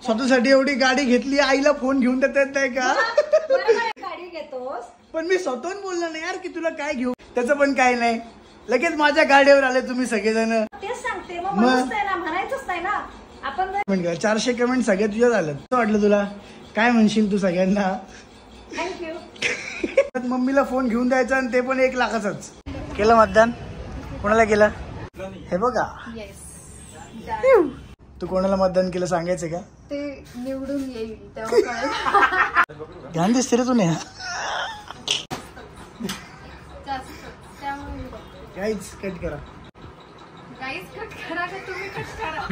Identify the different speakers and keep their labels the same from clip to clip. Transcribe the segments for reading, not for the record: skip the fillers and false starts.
Speaker 1: स्वतःसाठी एवढी गाडी घेतली, आईला फोन घेऊन देता येत नाही का?
Speaker 2: गाडी घेतोस
Speaker 1: पण मी स्वतःहून बोललो नाही यार की तुला काय घेऊ, त्याचं पण काय नाही. लगेच माझ्या गाडीवर आले तुम्ही सगळेजण.
Speaker 2: तेच सांगते मग म्हणायचंच नाही ना आपण.
Speaker 1: 400 कमेंट सगळ्या तुझ्या झालं. वाटलं तुला काय म्हणशील तू सगळ्यांना?
Speaker 2: थँक्यू.
Speaker 1: मम्मीला फोन घेऊन द्यायचा आणि ते पण 1 लाखाचाच. केलं मतदान? कोणाला केलं हे बघा. तू कोणाला मतदान केलं सांगायचं का?
Speaker 2: ते निवडून येईल तेव्हा
Speaker 1: ध्यान दिसते रे तुने. काहीच कट करा.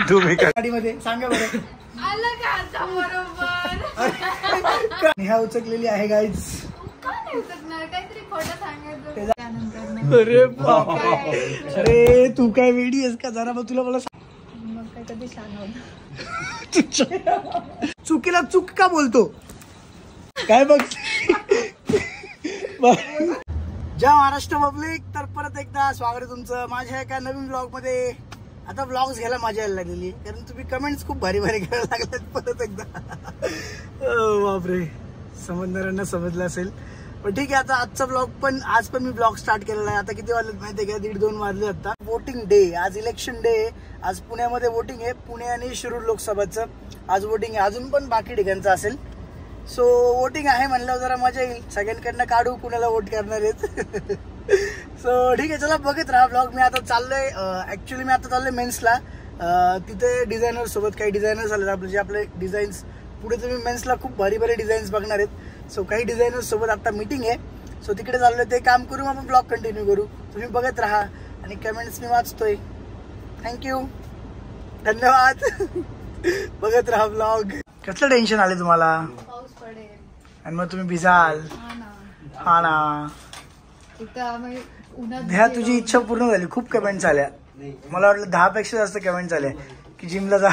Speaker 1: तुम्ही गाडीमध्ये सांगा बरं. नेहा उचकलेली आहे गाईज. अरे अरे तू काय वेडी आहेस का जरा? मग तुला मला चुकीला चूक का बोलतो काय बघ. जय महाराष्ट्र पब्लिक. तर परत एकदा स्वागत आहे तुमचं माझ्या एका नवीन ब्लॉग मध्ये. आता ब्लॉग्स घ्यायला मजा यायला लागलेली कारण तुम्ही कमेंट्स खूप भारी भारी करायला लागलेत परत एकदा. बापरे, समजणाऱ्यांना समजलं असेल पण ठीक आहे. आता आजचा ब्लॉग पण आज पण मी ब्लॉग स्टार्ट केलेला आहे. आता किती वाजलेत माहिती आहे का? 1:30-2 वाजले. आता वोटिंग डे, आज इलेक्शन डे. आज पुण्यामध्ये वोटिंग आहे. पुणे आणि शिरूर लोकसभाचं आज वोटिंग आहे. अजून पण बाकी ठिकाणचं असेल. सो वोटिंग आहे म्हणल्यावर जरा मजा येईल. सगळ्यांकडनं काढू कुणाला वोट करणार आहेत. सो ठीक आहे, चला बघत राहा ब्लॉग. मी आता चाललोय ऍक्च्युली मी आता चाललोय मेन्सला. तिथे डिझायनर सोबत काही डिझायनर्स आले आपले, जे आपले डिझाईन्स पुढे तुम्ही मेन्सला खूप भारी भारी डिझाईन्स बघणार आहेत. सो काही डिझायनर्स सोबत आता मीटिंग आहे. सो तिकडे चाललोय, ते काम करू आपण ब्लॉग कंटिन्यू करू. तुम्ही बघत राहा आणि कमेंट्स मी वाचतोय. थँक्यू, धन्यवाद. बघत राहा ब्लॉग. कसलं टेन्शन आले तुम्हाला?
Speaker 2: पाऊस पडेल
Speaker 1: आणि मग तुम्ही भिजाल. हा ना. ह्या तुझी इच्छा पूर्ण झाली. खूप कमेंट्स आल्या. मला वाटलं 10 पेक्षा जास्त कमेंट्स आल्या की जिमला जा.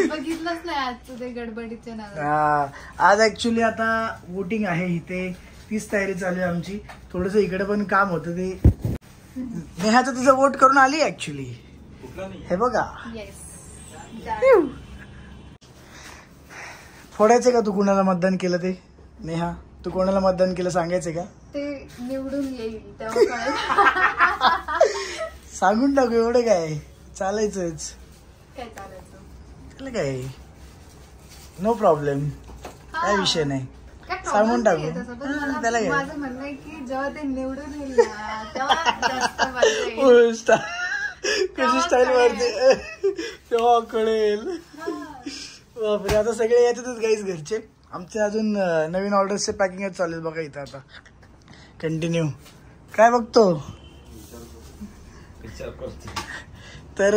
Speaker 2: बघितलंच नाही आजचं ते गडबडीचे ना.
Speaker 1: आज ऍक्च्युली आता वोटिंग आहे इथे. तीच तयारी चालू आहे आमची. थोडस इकडे पण काम होतं ते. नेहाचं तिचं वोट करून आली ऍक्च्युली. हे बघा. फोडायचं का तू कुणाला मतदान केलं ते? नेहा तू कोणाला मतदान केलं सांगायचं का?
Speaker 2: ते निवडून येईल तेव्हा
Speaker 1: सांगून टाकू. एवढं काय चालायचंच.
Speaker 2: काय चालायचं
Speaker 1: त्याला काय, नो प्रॉब्लेम. काय विषय नाही, सांगून टाकू. त्याला काय,
Speaker 2: माझं म्हणणं आहे की जेव्हा ते निवडून येईल ना
Speaker 1: कशी स्टाईल मारते तेव्हा कळेल. बापरे, आता सगळे येतातच गाईज घरचे. आमचे अजून नवीन ऑर्डर्सचे पॅकिंगच चालू आहे बघा इथं. आता कंटिन्यू काय बघतो. तर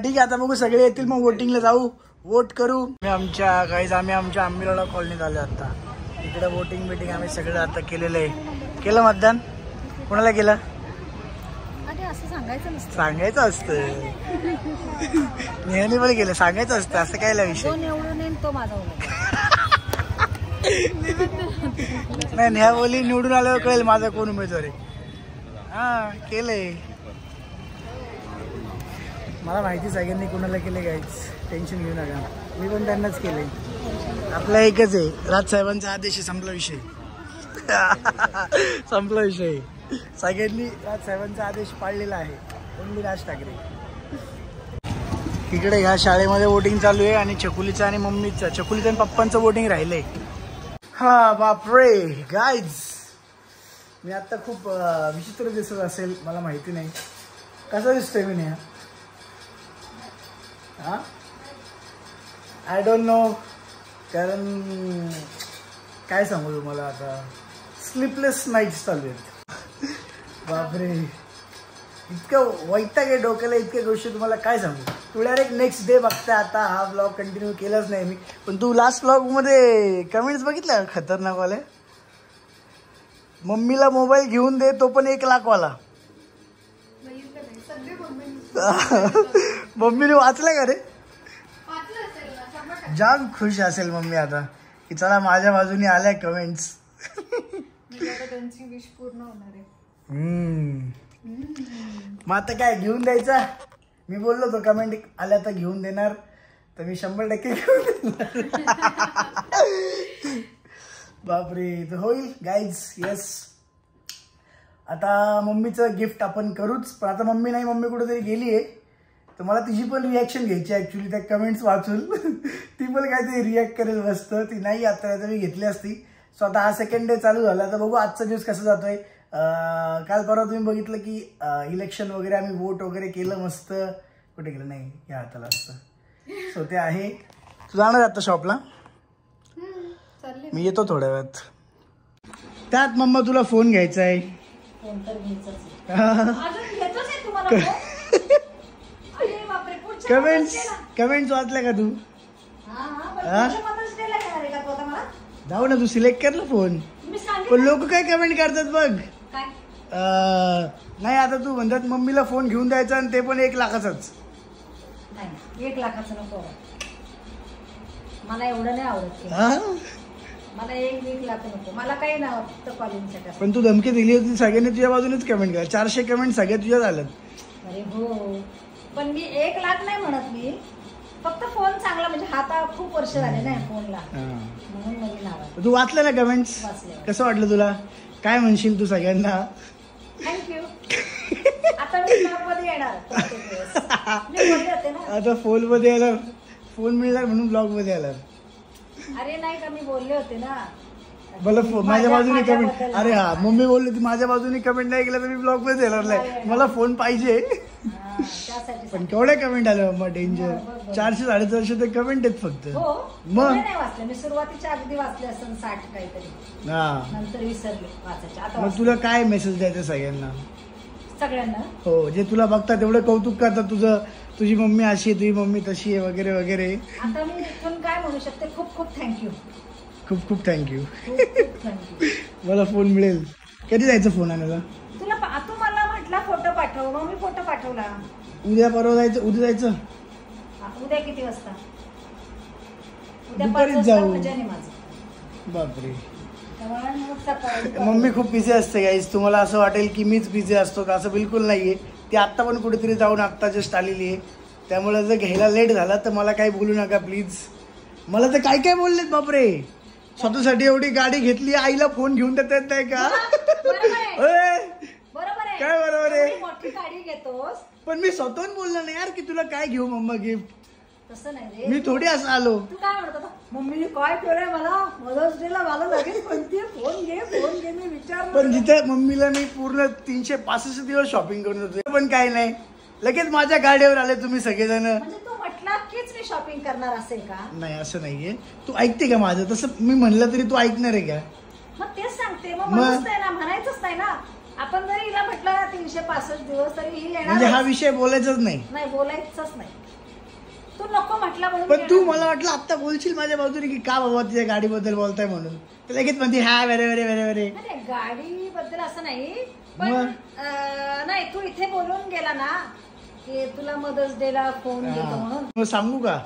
Speaker 1: ठीक आहे, आता बघू सगळे येतील मग वोटिंगला जाऊ, वोट करू. आम्ही आमच्या आंबेला कॉलनीत आलो. आता इकडे वोटिंग बिटिंग आम्ही सगळं आता केलेलं आहे. केलं मतदान? कोणाला केलं?
Speaker 2: असं सांगायचं नसतं.
Speaker 1: सांगायचं असतं. नेहाने पण केलं, सांगायचं असतं. असं काय विषय
Speaker 2: निवडून येईल तो माझा
Speaker 1: नाही. नेहा बोली निवडून आल्यावर कळेल माझा कोण उमेदवार आहे. हा केलंय. मला माहिती सगळ्यांनी कोणाला केले गाईच, टेन्शन घेऊ नका. मी पण त्यांनाच केलंय. आपला एकच आहे, राजसाहेबांचा आदेश आहे. संपला विषय. संपला विषय. सगळ्यांनी राजसाहेबांचा आदेश पाळलेला आहे. ओनली राज ठाकरे. इकडे ह्या शाळेमध्ये वोटिंग चालू आहे आणि छकुलीचं आणि मम्मीचं, छकुलीचं आणि पप्पांचं वोटिंग राहिलंय. हा बापरे गाईज, मी आता खूप विचित्र दिसत असेल मला माहिती नाही. कसा दिसतोय मी? नेहा हा आय डोंट नो. कारण काय सांगू तुम्हाला, आता स्लीपलेस नाईट्स चालू आहेत. बापरे, इतकं वैताग आहे डोक्याला. इतक्या गोष्टी तुम्हाला काय सांगू. तू डायरेक्ट नेक्स्ट डे बघता. आता हा ब्लॉग कंटिन्यू केलाच नाही मी, पण तू लास्ट ब्लॉग मध्ये कमेंट्स बघितल्या खतरनाक वाले. मम्मीला मोबाईल घेऊन दे, तो पण 1 लाख वाला. मम्मीने वाचलं का रे? जाम खुश असेल मम्मी आता की चला माझ्या बाजूने आल्या कमेंट्स.
Speaker 2: त्यांची विश पूर्ण होणार आहे.
Speaker 1: मग आता काय घेऊन द्यायचा? मी बोललो तो कमेंट आल्या तर घेऊन देणार. तर मी 100% घेऊन बापरे. तर होईल गाईज. येस, आता मम्मीचं गिफ्ट आपण करूच. पण आता मम्मी नाही, मम्मी कुठेतरी गेली आहे. तर मला तिची पण रिॲक्शन घ्यायची ॲक्च्युली त्या कमेंट्स वाचून. ती पण काहीतरी रिॲक्ट करेल मस्त. ती नाही आता मी घेतली असती. सो आता हा सेकंड डे चालू झाला. तर बघू आजचा दिवस कसा जातोय. काल परवा तुम्ही बघितलं की इलेक्शन वगैरे आम्ही वोट वगैरे केलं मस्त. कुठे केलं नाही, या हाताला असतं. सो ते आहे. तू जाणार आता शॉपला? मी येतो थोड्या वेळात. त्यात मम्मा तुला फोन घ्यायचा आहे. कमेंट्स वाचल्या का तू? जाऊ ना, तू सिलेक्ट कर ना फोन. पण लोक काय कमेंट करतात बघ. नाही आता तू म्हणतात मम्मीला फोन घेऊन द्यायचा आणि ते पण 1 लाखाचाच.
Speaker 2: 1 लाखाचं नको मला, एवढं नाही आवडत. मला 1 लाख नको, मला काही नाही फक्त कॉलिंगसाठी.
Speaker 1: पण तू धमकी दिली होती सगळ्यांनी तुझ्या बाजूनेच कमेंट करा. 400 कमेंट सगळ्या तुझ्या झाल्यात.
Speaker 2: अरे हो, पण मी 1 लाख नाही म्हणत. मी फक्त फोन चांगला, म्हणजे हाता खूप वर्ष झाले ना फोनला, म्हणून नवीन आला.
Speaker 1: तू वाचलं ना कमेंट्स? कसं वाटलं तुला? काय म्हणशील तू सगळ्यांना?
Speaker 2: थँक्यू. आता मी ब्लॉग मध्ये येणार. मी बोलले होते ना
Speaker 1: आता फोन मध्ये येणार, फोन मिळणार म्हणून ब्लॉग मध्ये येणार.
Speaker 2: अरे नाही का, मी बोलले होते ना
Speaker 1: मला माझ्या बाजूने कमेंट. अरे हा, मम्मी बोलली होती माझ्या बाजूने कमेंट नाही केलं तर मी ब्लॉग मध्ये येणार नाही. मला फोन पाहिजे. पण केवढे कमेंट आले मम्मा, डेंजर. 400-450 ते कमेंट आहेत फक्त.
Speaker 2: मग नाही वाचले मी, सुरुवातीच्या अगदी वाचले असं 60 काहीतरी, नंतर विसरले वाचायचे. आता
Speaker 1: मग तुला काय मेसेज द्यायचं सगळ्यांना? हो, जे तुला बघतात तेवढं कौतुक करतात तुझं. तुझी मम्मी अशी आहे, तुझी मम्मी तशी आहे वगैरे वगैरे.
Speaker 2: आता मी इथून काय म्हणू शकते, खूप खूप थँक्यू.
Speaker 1: खूप खूप थँक्यू. मला फोन मिळेल. कधी जायचं फोन आणायला?
Speaker 2: तुला तू मला म्हटला फोटो पाठव, मग मी फोटो पाठवला.
Speaker 1: उद्या परवा जायचं? उद्या जायचं.
Speaker 2: उद्या किती वाजता?
Speaker 1: दुपारीच जाऊ. बापरे, मम्मी खूप बिझी असते गाईज. तुम्हाला असं वाटेल की मीच बिझी असतो का? असं बिलकुल नाहीये. ती आत्ता पण कुठेतरी जाऊन आत्ता जस्ट आलेली आहे. त्यामुळे जर घ्यायला लेट झाला तर मला काही बोलू नका प्लीज. मला तर काय काय बोललेत बापरे. स्वतःसाठी एवढी गाडी घेतली, आईला फोन घेऊन देता येत नाही का? काय बरोबर आहे,
Speaker 2: मोठी गाडी घेतोस.
Speaker 1: पण मी स्वतःहून बोललो नाही यार की तुला काय घेऊ मम्मा गिफ्ट.
Speaker 2: तसं नाही रे,
Speaker 1: मी थोडी असं आलो.
Speaker 2: तू काय म्हणतो मम्मीने काय केलंय मला मदर्स डे ला? मला लगेच कोणती फोन घे मी विचार.
Speaker 1: पण जिथे मम्मीला मी पूर्ण 365 दिवस शॉपिंग करून होतो, पण काय नाही, लगेच माझ्या गाडीवर आले तुम्ही सगळेजण.
Speaker 2: म्हणजे तू म्हटला कीच मी शॉपिंग करणार असेल का?
Speaker 1: नाही असं नाहीये. तू ऐकते का माझं? तसं मी म्हणलं तरी तू ऐकणार आहे का?
Speaker 2: मग तेच सांगते. मग म्हणायचंच नाही ना. आपण जरी हिला म्हटलं 365 दिवस तरी ही येणार.
Speaker 1: म्हणजे हा विषय बोलायचाच नाही.
Speaker 2: नाही बोलायचंच नाही. तू नको म्हटला म्हणून.
Speaker 1: पण तू मला वाटलं आता बोलशील माझ्या बाजूने की का बाबा तुझ्या गाडीबद्दल बोलताय म्हणून. तर लगेच म्हणते हा वेरे वेरे वेरे वेरे.
Speaker 2: गाडीबद्दल असं नाही, पण नाही तू इथे बोलून गेला ना की तुला मदर्स डे ला फोन घेतो म्हणून.
Speaker 1: मग सांगू का?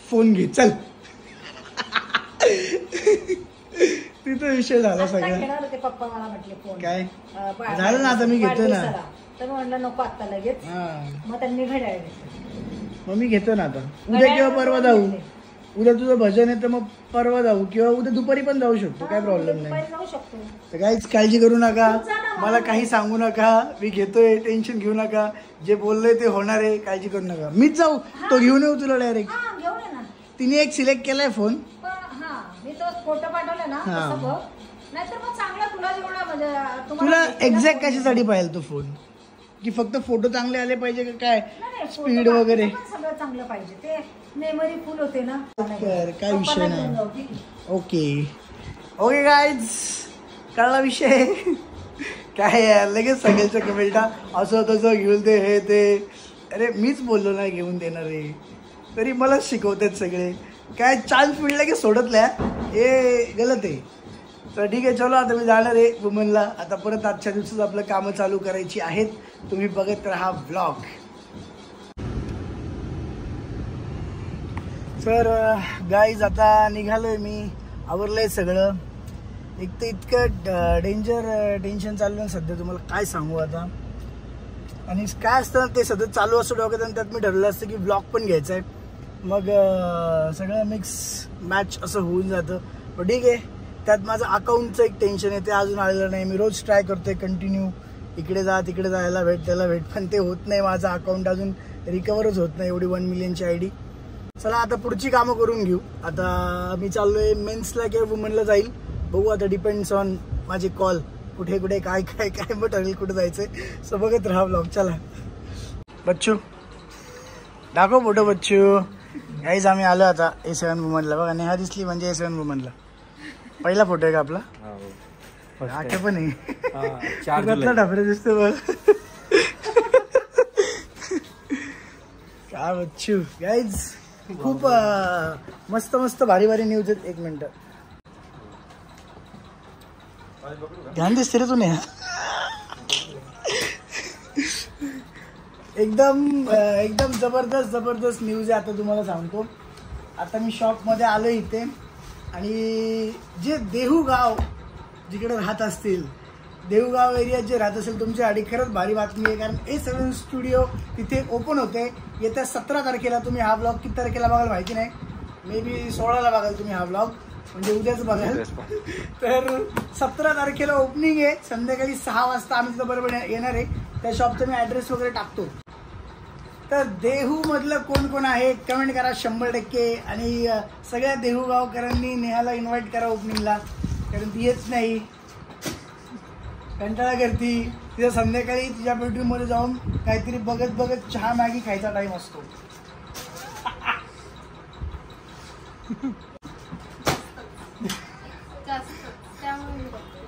Speaker 1: फोन घे चल. तिथं विषय झाला सगळा.
Speaker 2: घेणार होते पप्पा, मला म्हटले फोन.
Speaker 1: काय झालं ना, आता मी घेतो ना.
Speaker 2: तर म्हटलं नको आता लगेच. मग त्यांनी घड्याळ घेतलं.
Speaker 1: मग मी घेतो ना आता. उद्या किंवा परवा जाऊ. उद्या तुझं भजन आहे तर मग परवा जाऊ किंवा उद्या दुपारी पण जाऊ शकतो. काय प्रॉब्लेम नाही. तर काहीच काळजी करू नका, मला काही सांगू नका. मी घेतोय, टेन्शन घेऊ नका. जे बोललंय ते होणार आहे, काळजी करू नका. मीच जाऊ, तो घेऊन येऊ तुला डायरेक्ट. तिने एक सिलेक्ट केलाय फोन.
Speaker 2: मी तो फोटो पाठवला ना, नाहीतर मग चांगला तुला जेवढा म्हणजे
Speaker 1: तुला एक्झॅक्ट कशासाठी पाहिजे तो फोन? की फक्त फोटो चांगले आले पाहिजे का काय? स्पीड वगैरे
Speaker 2: सगळं चांगलं पाहिजे. ते मेमरी फुल होते ना.
Speaker 1: काय विषय नाही. ओके गाईज, कळला विषय. काय यार लगेच सगळ्याच्या कमेंटा असं तसं घेऊन दे हे ते. अरे मीच बोललो ना घेऊन देणार आहे, तरी मलाच शिकवतात सगळे. काय चान्स मिळला की सोडतल्या, हे गलत आहे. तर ठीक आहे, चलो आता मी जाणार आहे वुमनला. आता परत आजच्या दिवसात आपलं कामं चालू करायची आहेत. तुम्ही बघत राहा व्लॉग. तर गाईज आता निघालोय मी, आवरलंय सगळं. एक तर इतकं डेंजर टेन्शन चालू आहे सध्या, तुम्हाला काय सांगू आता. आणि काय असतं ते सतत चालू असतं डोक्यात, आणि त्यात मी ठरवलं असतं की व्लॉग पण घ्यायचा आहे. मग सगळं मिक्स मॅच असं होऊन जातं. पण ठीक आहे, त्यात माझं अकाउंटचं एक टेन्शन आहे, ते अजून आलेलं नाही. मी रोज ट्राय करतोय कंटिन्यू, इकडे जा तिकडे जा, याला भेट त्याला भेट, पण ते होत नाही. माझं अकाउंट अजून रिकवरच होत नाही, एवढी 1 मिलियनची ID. चला आता पुढची कामं करून घेऊ. आता मी चाललोय मेन्सला किंवा वुमनला जाईल, बघू आता, डिपेंड्स ऑन माझे कॉल, कुठे कुठे काय काय काय मग ठरेल कुठे जायचंय. सो बघत राहा ब्लॉग. चला बच्चू दाखव फोटो. बच्चू गाईज आम्ही आलो आता A7 वुमनला. बघा नेहा दिसली म्हणजे A7 वुमनला. पहिला फोटो आहे का आपला? आखे पण आहे ढाबरे दिसतो बघ. काय बच्चू गाईज, खूप मस्त मस्त भारी भारी न्यूज आहेत. 1 मिनिट ध्यान दिसते रे तू नेहा. एकदम जबरदस्त न्यूज आहे. आता तुम्हाला सांगतो, आता मी शॉपमध्ये आलो इथे, आणि जे देहू गाव जिकडे राहत असतील, देहूगाव एरियात जे राहत असेल तुमच्यासाठी खरंच भारी बातमी आहे. कारण A7 स्टुडिओ तिथे ओपन होते येत्या 17 तारखेला. तुम्ही हा ब्लॉग किती तारखेला बघाल माहिती नाही, मे बी 16ला बघाल तुम्ही हा ब्लॉग, म्हणजे उद्याच बघाल. तर 17 तारखेला ओपनिंग आहे. संध्याकाळी 6 वाजता आम्ही तिथं बरोबर येणार आहे. त्या शॉपचा मी ॲड्रेस वगैरे टाकतो. तर देहू मधलं कोण कोण आहे कमेंट करा 100%. आणि सगळ्या देहू गावकरांनी नेहाला इन्व्हाइट करा ओपनिंगला, कारण ती येत नाही, कंटाळा करती. तिथं संध्याकाळी तिच्या बेडरूममध्ये जाऊन काहीतरी बघत चहा मॅगी खायचा टाइम असतो.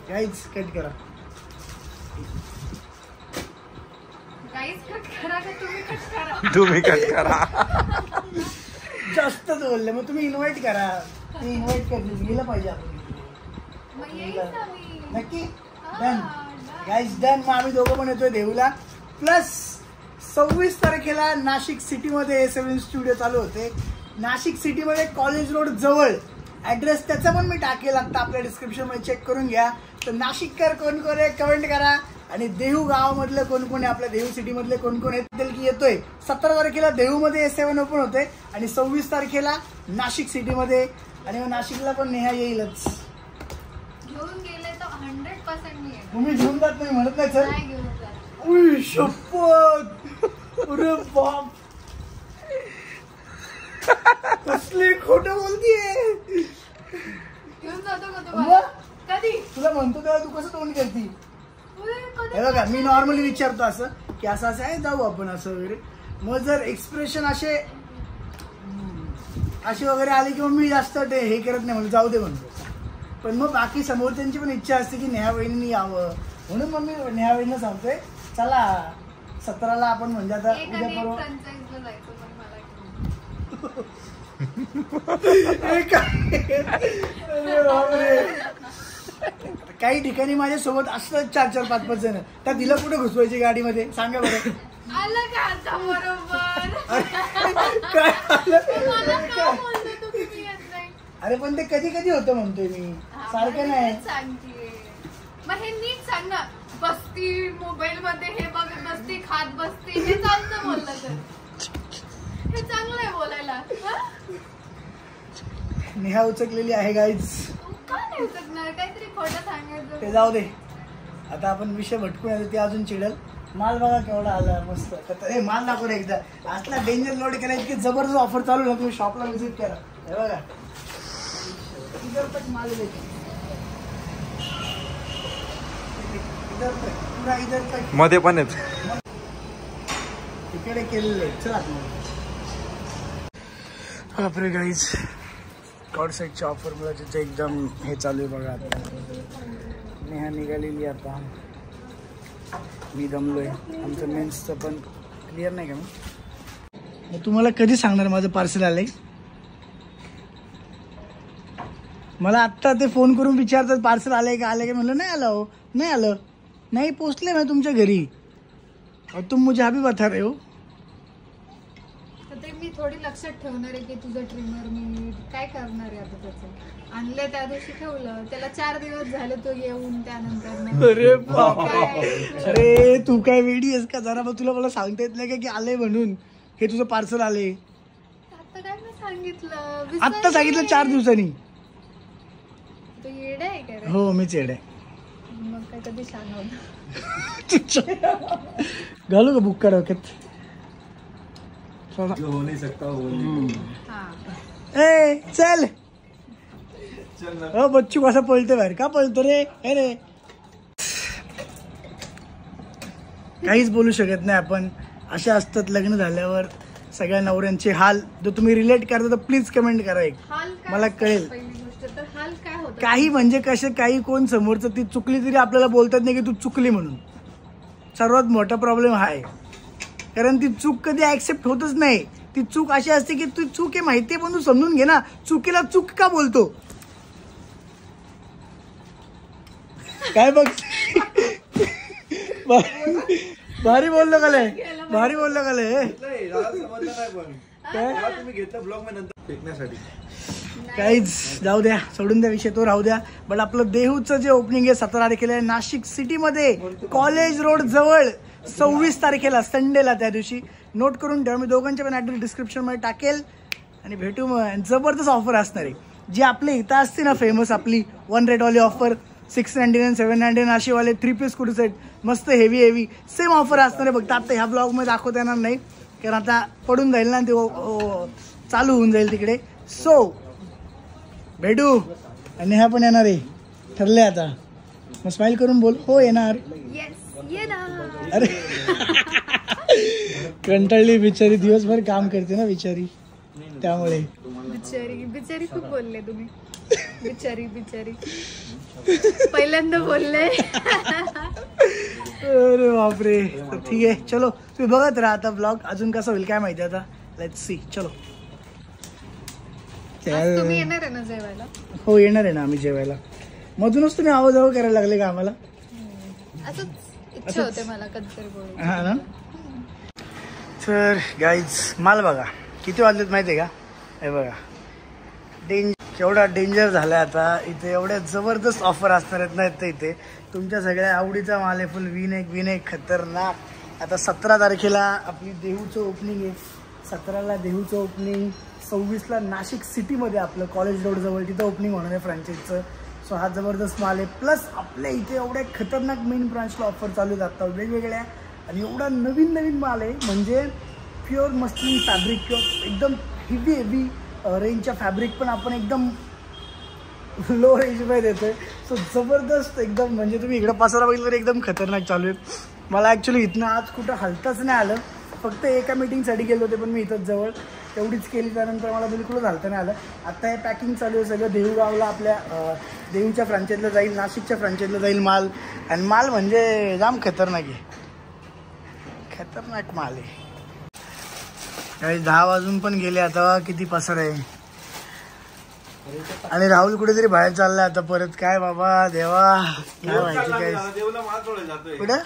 Speaker 1: काहीच कट करा.
Speaker 3: तुम्ही कट करा.
Speaker 1: जास्तच बोलले. मग तुम्ही इन्व्हाइट करा. ते इन्व्हाइट करतील, गेलं पाहिजे आपण नक्की. Done guys, done. मग आम्ही दोघं पण येतोय देहूला. प्लस 26 तारखेला नाशिक सिटीमध्ये A7 स्टुडिओ चालू होते. नाशिक सिटीमध्ये कॉलेज रोड जवळ. ॲड्रेस त्याचा पण मी टाकेल आता आपल्या डिस्क्रिप्शनमध्ये, चेक करून घ्या. तर नाशिककर कोण कोण आहे कमेंट करा. आणि देहू गावामधले कोण कोण आहे, आपल्या देहू सिटीमधले कोण कोण येतील की येतोय. 17 तारखेला देहूमध्ये A7 ओपन होते आणि 26 तारखेला नाशिक सिटीमध्ये. आणि मग नाशिकला पण नेहा येईलच.
Speaker 4: घेऊन गेले तर 100% मी येणार.
Speaker 1: तुम्ही घेऊन जात नाही म्हणत नाही सर.
Speaker 4: नाही घेऊन जात.
Speaker 1: उई शपथ. अरे बाप, कसली खोटं बोलतीये.
Speaker 4: घेऊन जातो का तुम्हाला? कधी?
Speaker 1: तुला म्हणतो तेव्हा तू कसं तोंड करती.
Speaker 4: कधी?
Speaker 1: हे बघा, मी नॉर्मली विचारतो असं की असं असं आहे, जाऊ आपण असं वगैरे. मग जर एक्सप्रेशन असे वगैरे आले की मग मी जास्त ते हे करत नाही, म्हणजे जाऊ दे म्हणतो. पण मग बाकी समोरच्यांची पण इच्छा असते की नेहा वहिनींनी यावं, म्हणून मग मी नेहा वहिनीला सांगतोय चला 17ला आपण, म्हणजे आता उद्या परवा काही ठिकाणी माझ्या सोबत असतं 4-4, 5-5 जण. त्या तिला कुठे घुसवायची गाडीमध्ये सांगा बरं.
Speaker 4: आलं का आता बरोबर?
Speaker 1: काय
Speaker 4: अरे
Speaker 1: पण ते कधी कधी होतं म्हणतोय मी, सारखं नाही.
Speaker 4: सांगते मग हे नीट सांग ना. बसती मोबाईल मध्ये हे बघत बसती, खात बसती, हे चालतं बोललं तर हे चांगलं आहे बोलायला.
Speaker 1: नेहा उचकलेली आहे गाईज.
Speaker 4: का नाही उचकणार? काहीतरी खोटं सांगायचं.
Speaker 1: ते जाऊ दे, आता आपण विषय भटकून आलो, ते अजून चिडल. माल बघा केवढा आला मस्त. हे माल दाखवून एकदा असला डेंजर लोड केला, इतकी जबरदस्त ऑफर चालू ना, तुम्ही शॉपला व्हिजिट करा. हे बघा इधर तक माल इधर तक
Speaker 3: मध्ये पण आहेत
Speaker 1: तिकडे केलेले. चला बापरे गाईज, कॉड साईडच्या ऑफर मला तिथे एकदम हे चालू आहे बघा. आता नेहा निघालेली, आता मी दमलोय. आमचं मेन्सचं पण क्लिअर नाही का. मग तुम्हाला कधी सांगणार माझं पार्सल आलंय? मला आत्ता ते फोन करून विचारतात पार्सल आलंय का, आलंय का. म्हणलं नाही आलं. हो नाही आलं, नाही पोचले मी तुमच्या घरी. और तुम मुझे अभी बता रहे हो.
Speaker 4: तर ते मी थोडी लक्षात ठेवणार आहे की तुझं ट्रिमर मी काय करणार आहे. आता त्याचं आणलं त्या दिवशी ठेवलं, त्याला 4 दिवस झाले तो येऊन. त्यानंतर
Speaker 1: अरे बाबा, अरे तू काय वेडी आहेस का जरा. मग तुला मला सांगता येत नाही का की आलंय म्हणून, हे तुझं पार्सल आले.
Speaker 4: आता काय मी सांगितलं?
Speaker 1: आत्ता सांगितलं 4 दिवसांनी.
Speaker 4: तो येडा आहे का रे?
Speaker 1: हो मीच येड आहे.
Speaker 4: मग काय कधी छान होत.
Speaker 1: घालू का बुक डोक्यात?
Speaker 3: जो हो नहीं सकता वो
Speaker 1: ए चल हो बच्चू कसा पळतो बाहेर. का पळतो रे? रे काहीच बोलू शकत नाही आपण. असे असतात लग्न झाल्यावर सगळ्या नवऱ्यांचे हाल. जर तुम्ही रिलेट करता तर प्लीज कमेंट करा एक,
Speaker 4: हाल काय
Speaker 1: मला
Speaker 4: असतं?
Speaker 1: कळेल.
Speaker 4: पहिली गोष्ट तर हाल काय होतं?
Speaker 1: काही म्हणजे कसे काही कोण समोरचं ती चुकली तरी आपल्याला बोलतात नाही की तू चुकली म्हणून. सर्वात मोठा प्रॉब्लेम हा आहे. कारण ती चूक कधी ऍक्सेप्ट होतच नाही. ती चूक अशी असते की तू चूक आहे माहितीये पण तू समजून घे ना. चुकीला चूक का बोलतो? काय बघ भारी बोललो का लय? भारी बोललो का लय?
Speaker 3: तुम्ही घेतलं ब्लॉग मध्ये नंतर फेकण्यासाठी.
Speaker 1: काहीच जाऊ द्या, सोडून द्या विषय, तो राहू द्या. बट आपलं देहूचं जे ओपनिंग आहे 17 तारखेला आहे नाशिक सिटीमध्ये कॉलेज रोड जवळ. 26 तारखेला संडेला, त्या दिवशी नोट करून ठेवा. मी दोघांच्या पण ॲड्रेस डिस्क्रिप्शनमध्ये टाकेल. आणि भेटू मग. जबरदस्त ऑफर असणार आहे. जी आपल्या इथं असते ना फेमस आपली 1 रेटवाली ऑफर, 699 799 अशीवाले 3 पीस कुर्ती सेट मस्त हेवी सेम ऑफर असणार आहे. फक्त आता ह्या ब्लॉगमध्ये दाखवता येणार नाही कारण आता पडून जाईल ना, ते चालू होऊन जाईल तिकडे. सो भेटू. आणि ह्या पण येणार आहे, ठरले आता. मग स्माइल करून बोल. हो येणार.
Speaker 4: ये ना.
Speaker 1: अरे कंटाळली बिचारी, दिवसभर काम करते ना बिचारी, त्यामुळे.
Speaker 4: बिचारी खूप बोलले तुम्ही. बिचारी पहिल्यांदा बोलले.
Speaker 1: अरे बापरे. ठीक आहे चलो, तुम्ही बघत राहा आता ब्लॉग. अजून कसं होईल काय माहिती आता. Let's see. चलो.
Speaker 4: आज तुम्ही येणार आहे ना जेवायला?
Speaker 1: हो येणार आहे ना आम्ही जेवायला. मधूनच तुम्ही आवाज करायला लागले का आम्हाला?
Speaker 4: असंच इच्छा होते मला कधीतरी बोलायची.
Speaker 1: हा ना. तर गाईज माल बघा किती वाजलेत माहिती आहे का? हे बघा केवढा डेंजर झालाय आता इथे. एवढ्या जबरदस्त ऑफर असणार आहेत ना इथे. तुमच्या सगळ्या आवडीचा माल आहे. फुल विन खतरनाक. आता 17 तारखेला आपली देहूचं ओपनिंग आहे. 17ला देहूचं ओपनिंग, 26ला नाशिक सिटीमध्ये आपलं कॉलेज रोड जवळ तिथं ओपनिंग होणार आहे फ्रँचायझीचं. सो हा जबरदस्त माल आहे. प्लस आपल्या इथे एवढ्या खतरनाक मेन ब्रांचला ऑफर चालू जातात वेगवेगळ्या. आणि एवढा नवीन माल आहे म्हणजे प्युअर मस्लिन फॅब्रिक किंवा एकदम हेवी रेंजच्या फॅब्रिक पण आपण एकदम लो रेंजमध्ये देतोय. सो जबरदस्त एकदम. म्हणजे तुम्ही इकडं पसारा बघितलं तर एकदम खतरनाक चालू आहे. मला ॲक्च्युली इथनं आज कुठं हलताच नाही आलं. फक्त एका मीटिंगसाठी गेले होते पण मी इथंच जवळ तेवढीच केली. त्यानंतर मला बिलकुलच हलता नाही आलं. आत्ता हे पॅकिंग चालू आहे सगळं. देहूगावला आपल्या देहूच्या फ्रँचायझीला जाईल, नाशिकच्या फ्रँचायझीला जाईल माल. आणि माल म्हणजे जाम खतरनाक आहे. खतरनाक माल आहे. काही 10 वाजून पण गेले आता. किती पसार आहे. आणि राहुल कुठेतरी बाहेर चाललाय आता परत. काय बाबा देवा काय माहिती काय. कुठं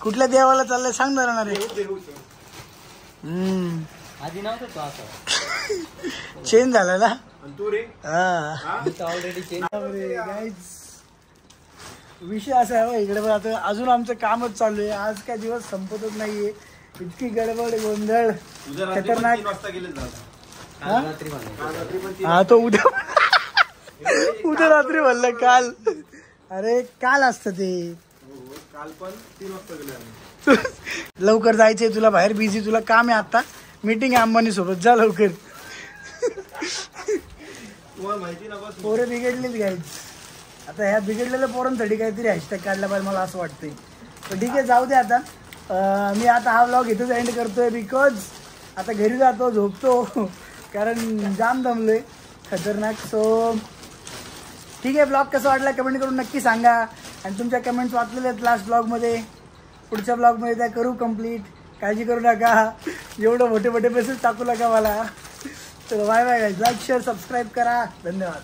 Speaker 1: कुठल्या देवाला चाललंय सांग जरा ना रे. चेंज झाला ना. विषय असा आहे इकडे पण आता अजून आमचं कामच चालू आहे. आज काय दिवस संपतच नाहीये. इतकी गडबड गोंधळ खतरनाक. हा तो उद्या रात्री म्हणलं काल. अरे काल असतं ते.
Speaker 3: काल पण 3 वाजता गेले.
Speaker 1: लवकर जायचंय तुला बाहेर. बिझी तुला काम आहे आता. मीटिंग आहे अंबानी सोबत. जा लवकर.
Speaker 3: तुम्हाला माहिती ना बस
Speaker 1: पोरं बिघडलेली गाईज. आता ह्या बिघडलेल्या पोरांसाठी काहीतरी हॅशटॅग काढला पाहिजे मला असं वाटतंय. तर ठीक आहे जाऊ दे आता. मी आता हा व्लॉग इथंच एंड करतोय बिकॉज आता घरी जातो झोपतो कारण जाम दमलोय खतरनाक. सो ठीक आहे. ब्लॉग कसा वाटला कमेंट करून नक्की सांगा. आणि तुमच्या कमेंट्स वाचलेल्या आहेत लास्ट ब्लॉगमध्ये. पुढच्या ब्लॉगमध्ये त्या करू कंप्लीट. काळजी करू नका. एवढं मोठे मेसेज टाकू नका मला. तर bye guys. Like share subscribe करा. धन्यवाद.